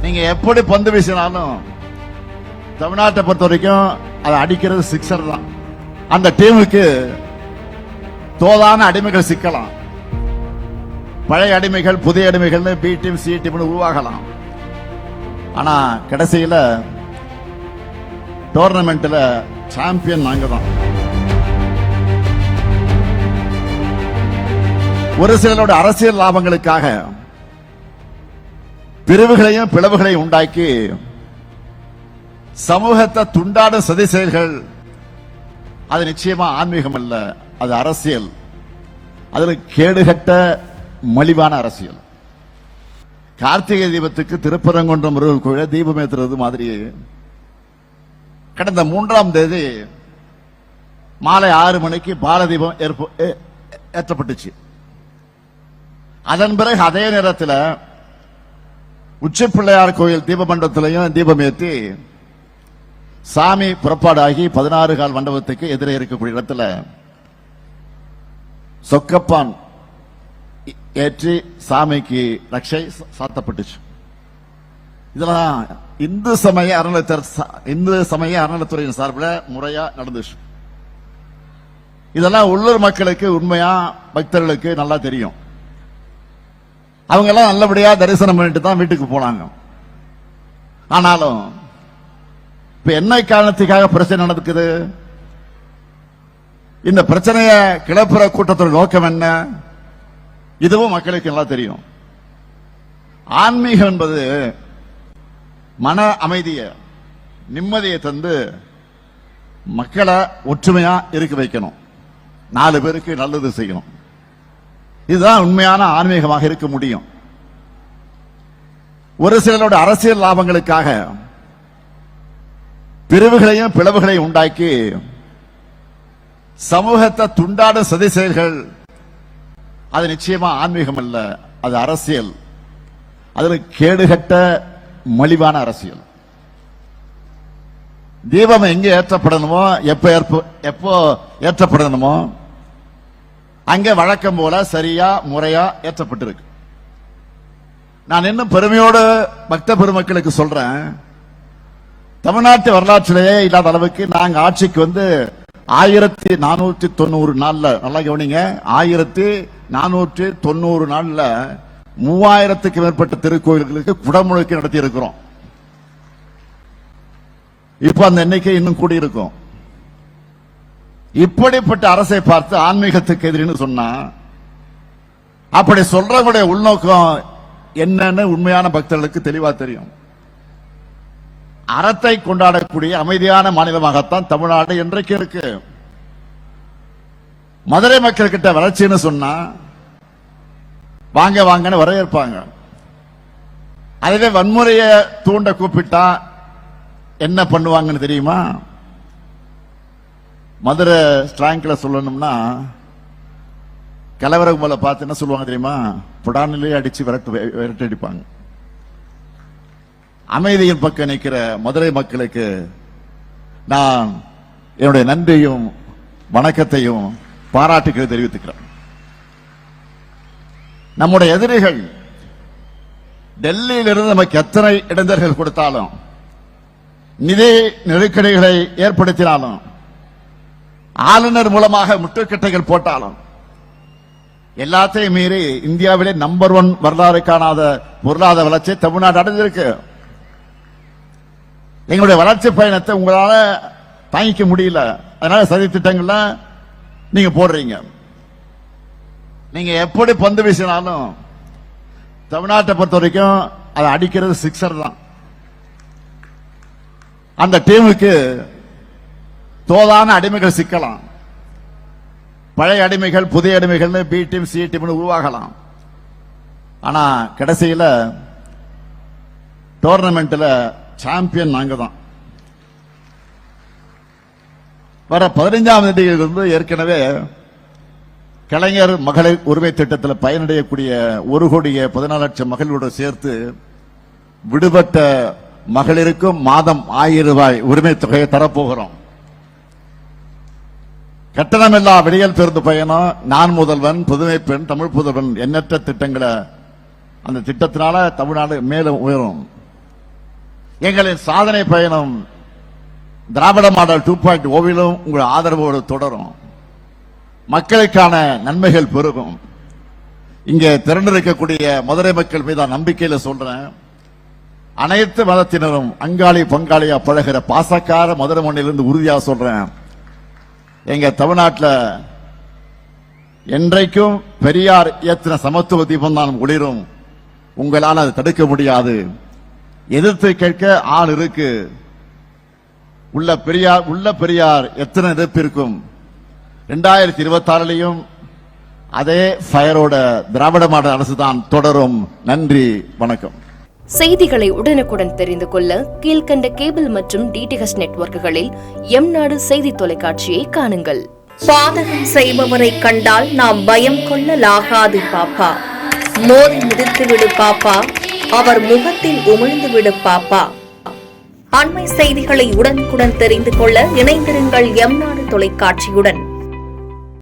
நீங்க எப்படி பந்து வீசினாலும் தமிழ்நாட்டை பொறுத்த வரைக்கும் அதை அடிக்கிறது சிக்ஸர் தான். அந்த டீமுக்கு தோதான அடிமைகள் சிக்கலாம். பழைய அடிமைகள் புதிய அடிமைகள் பி டீம் சி டீம் உருவாகலாம். ஆனா கடைசியில டோர்னமெண்ட்ல சாம்பியன் நாங்க தான். ஒரு சிலரோட அரசியல் லாபங்களுக்காக பிரிவுகளையும் பிளவுகளையும் உண்டாக்கி சமூகத்தை துண்டாடும் சதி செயல்கள் அது நிச்சயமா ஆன்மீகம் அல்ல, அது அரசியல். அதுல கேடுகட்ட மலிவான அரசியல். கார்த்திகை தீபத்துக்கு திருப்பரங்குன்றம் முருகன் கோயில தீபம் ஏற்றுறது மாதிரி கடந்த 3ஆம் தேதி மாலை 6 மணிக்கு பாலதீபம் ஏற்றப்பட்டுச்சு. அதன் பிறகு அதே நேரத்தில் உச்சி பிள்ளையார் கோயில் தீபமண்டபத்திலையும் தீபம் ஏற்றி சாமி புறப்பாடாகி 16 கால் மண்டபத்துக்கு எதிரே இருக்கக்கூடிய இடத்துல சொக்கப்பான் ஏற்றி சாமிக்கு ரட்சை சாத்தப்பட்டுச்சு. இதெல்லாம் இந்து சமய அறநிலைத்துறையின் சார்பில் முறையா நடந்துச்சு. இதெல்லாம் உள்ளூர் மக்களுக்கு உண்மையா பக்தர்களுக்கு நல்லா தெரியும். அவங்க எல்லாம் நல்லபடியா தரிசனம் பண்ணிட்டு தான் வீட்டுக்கு போனாங்க. ஆனாலும் இப்ப என்ன காரணத்துக்காக பிரச்சனை நடக்குது? இந்த பிரச்சனைய கிளப்புற கூட்டத்தோட நோக்கம் என்ன? இதுவும் மக்களுக்கு நல்லா தெரியும். ஆன்மீகம் என்பது மன அமைதிய நிம்மதியை தந்து மக்களை ஒற்றுமையா இருக்க வைக்கணும், 4 பேருக்கு நல்லது செய்யணும். இதுதான் உண்மையான ஆன்மீகமாக இருக்க முடியும். ஒரு சிலரோட அரசியல் லாபங்களுக்காக பிரிவுகளையும் பிளவுகளையும் உண்டாக்கி சமூகத்தை துண்டாடும் சதி செயல்கள் அது நிச்சயமா ஆன்மீகம் அல்ல, அது அரசியல். அதுல கேடுகட்ட மலிவான அரசியல். தீபம் எங்க ஏற்றப்படணுமோ எப்போ ஏற்றப்படணுமோ அங்க வழக்கம் போல சரியா முறையா ஏற்றப்பட்டிருக்கு. நான் இன்னும் பெருமையோடு பக்த பெருமக்களுக்கு சொல்றேன், தமிழ்நாட்டு வரலாற்றிலேயே இல்லாத அளவுக்கு நாங்க ஆட்சிக்கு வந்து 1490 நாள்ல, நல்லா கவனிங்க, 1490 நாள்ல 3000க்கு மேற்பட்ட திருக்கோயில்களுக்கு குடமுழுக்கு நடத்தி இருக்கிறோம். இப்ப அந்த எண்ணிக்கை இன்னும் கூடியிருக்கும். இப்படிப்பட்ட அரசை பார்த்து ஆன்மீகத்துக்கு எதிரின்னு சொன்னா அப்படி சொல்றவங்களுடைய உள்நோக்கம் என்னன்னு உண்மையான பக்தர்களுக்கு தெளிவா தெரியும். அறத்தை கொண்டாடக்கூடிய அமைதியான மாநிலமாகத்தான் தமிழ்நாடு இன்றைக்கு இருக்கு. மதுரை மக்கள் கிட்ட வளர்ச்சின்னு சொன்னா வாங்க வாங்கன்னு வரவேற்பாங்க. அதுவே வன்முறையை தூண்ட கூப்பிட்டா என்ன பண்ணுவாங்கன்னு தெரியுமா? மதுரை ஸ்ட்ராங்க்ல சொல்லணும்னா கலவர கும்பலை பார்த்து என்ன சொல்லுவாங்க தெரியுமா? புடானிலே அடிச்சு விரட்டடிப்பாங்க. அமைதியின் பக்கம் நிற்கிற மதுரை மக்களுக்கு நான் என்னுடைய நன்றியும் வணக்கத்தையும் பாராட்டுகளை தெரிவித்துக்கிறேன். நம்முடைய எதிரிகள் டெல்லியிலிருந்து நமக்கு எத்தனை இடைஞ்சல்கள் கொடுத்தாலும், நிதி நெருக்கடிகளை ஏற்படுத்தினாலும், ஆளுநர் மூலமாக முட்டுக்கட்டைகள் போட்டாலும், எல்லாத்தையும் மீறி இந்தியாவிலே நம்பர் 1 வரலாறு காணாத பொருளாதார வளர்ச்சி தமிழ்நாடு அடைஞ்சிருக்கு. எங்களுடைய வளர்ச்சி பயணத்தை உங்களால தாங்கிக்க முடியல. அதனால சதி திட்டங்கள்ல நீங்க போடுறீங்க. நீங்க எப்படி பந்து வீசினாலும் தமிழ்நாட்டை பொறுத்த வரைக்கும் அதை அடிக்கிறது சிக்ஸர் தான். அந்த டீமுக்கு தோதான அடிமைகள் சிக்கலாம். பழைய அடிமைகள் புதிய அடிமைகள் பி டீம் சி டீம் உருவாகலாம். ஆனா கடைசியில டோர்னமெண்ட்ல சாம்பியன் நாங்க தான். வர 15ஆம் தேதியிலிருந்து ஏற்கனவே கலைஞர் மகளிர் உரிமை திட்டத்தில் பயனடையக்கூடிய 1,14,00,000 மகளிரோடு சேர்த்து விடுபட்ட மகளிருக்கும் மாதம் 1000 ரூபாய் உரிமை தொகையை தரப்போகிறோம். கட்டணமில்லா விடியல் பேருந்து பயணம், நான் முதல்வன், புதுமை பெண், தமிழ் புதல்வன், எண்ணற்ற திட்டங்களை அந்த திட்டத்தினால தமிழ்நாடு மேலும் உயரும். எங்களின் சாதனை பயணம் திராவிட மாடல் 2.0 உங்கள் ஆதரவோடு தொடரும். மக்களுக்கான நன்மைகள் பெருகும். இங்கே திரண்டிருக்கக்கூடிய மதுரை மக்கள் மீதான நம்பிக்கையில சொல்றேன், அனைத்து மதத்தினரும் அங்காளி பங்காளியா பழகிற பாசக்கார மதுரை மண்ணிலிருந்து உறுதியா சொல்றேன், எங்க தமிழ்நாட்டில் என்றைக்கும் பெரியார் ஏற்றின சமத்துவ தீபம் தான் ஒளிரும். உங்களால் அதை தடுக்க முடியாது. எதிர்த்து கேட்க ஆள் இருக்கு. உள்ள பெரியார் எத்தனை எதிர்ப்பு இருக்கும். 2026 அதே ஃபயரோட திராவிட மாடல் அரசு தான் தொடரும். நன்றி, வணக்கம். செய்திகளை உடனுக்குடன் தெரிந்து கொள்ள கீழ்கண்ட கேபிள் மற்றும் டிடிஎச் நெட்வொர்க்குகளில் எம்நாடு செய்தி தொலைக்காட்சியை காணுங்கள். பாதகம் செய்பவரை கண்டால் நாம் பயம் கொள்ளலாகாது பாப்பா. மோதி மிதித்து விடு பாப்பா, அவர் முகத்தில் உமிழ்ந்து விடு பாப்பா. அண்மை செய்திகளை உடனுக்குடன் தெரிந்து கொள்ள இணைந்திருங்கள் எம்நாடு தொலைக்காட்சியுடன்.